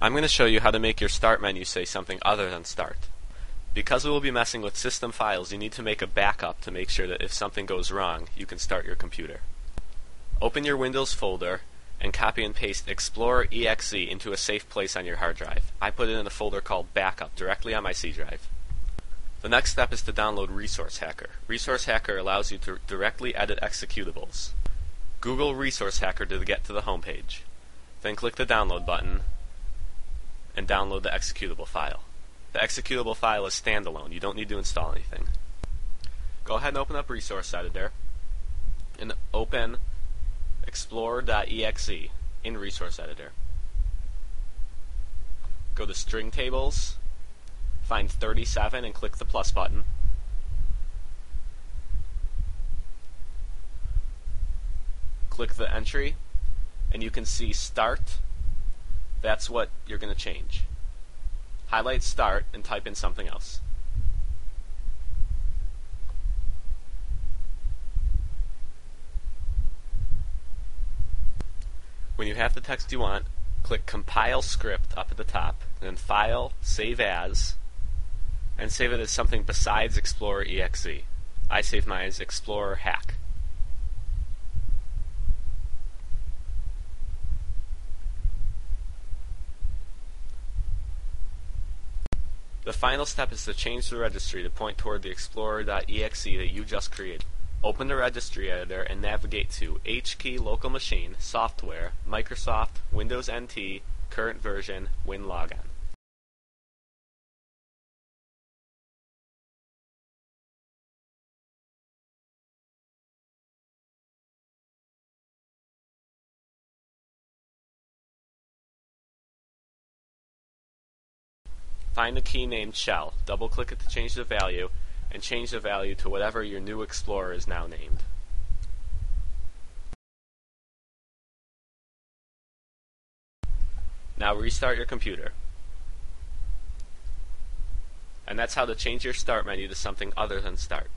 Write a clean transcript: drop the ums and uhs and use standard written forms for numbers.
I'm going to show you how to make your start menu say something other than start. Because we will be messing with system files, you need to make a backup to make sure that if something goes wrong, you can start your computer. Open your Windows folder and copy and paste Explorer.exe into a safe place on your hard drive. I put it in a folder called Backup directly on my C drive. The next step is to download Resource Hacker. Resource Hacker allows you to directly edit executables. Google Resource Hacker to get to the home page. Then click the download button and download the executable file. The executable file is standalone. You don't need to install anything. Go ahead and open up Resource Editor and open Explorer.exe in Resource Editor. Go to String Tables, find 37 and click the plus button. Click the entry and you can see Start. That's what you're going to change. Highlight Start and type in something else. When you have the text you want, click Compile Script up at the top, then File, Save As, and save it as something besides Explorer.exe. I save mine as Explorer Hack. The final step is to change the registry to point toward the Explorer.exe that you just created. Open the registry editor and navigate to HKey Local Machine, Software, Microsoft, Windows NT, Current Version, WinLogon. Find a key named Shell, double-click it to change the value, and change the value to whatever your new Explorer is now named. Now restart your computer. And that's how to change your start menu to something other than start.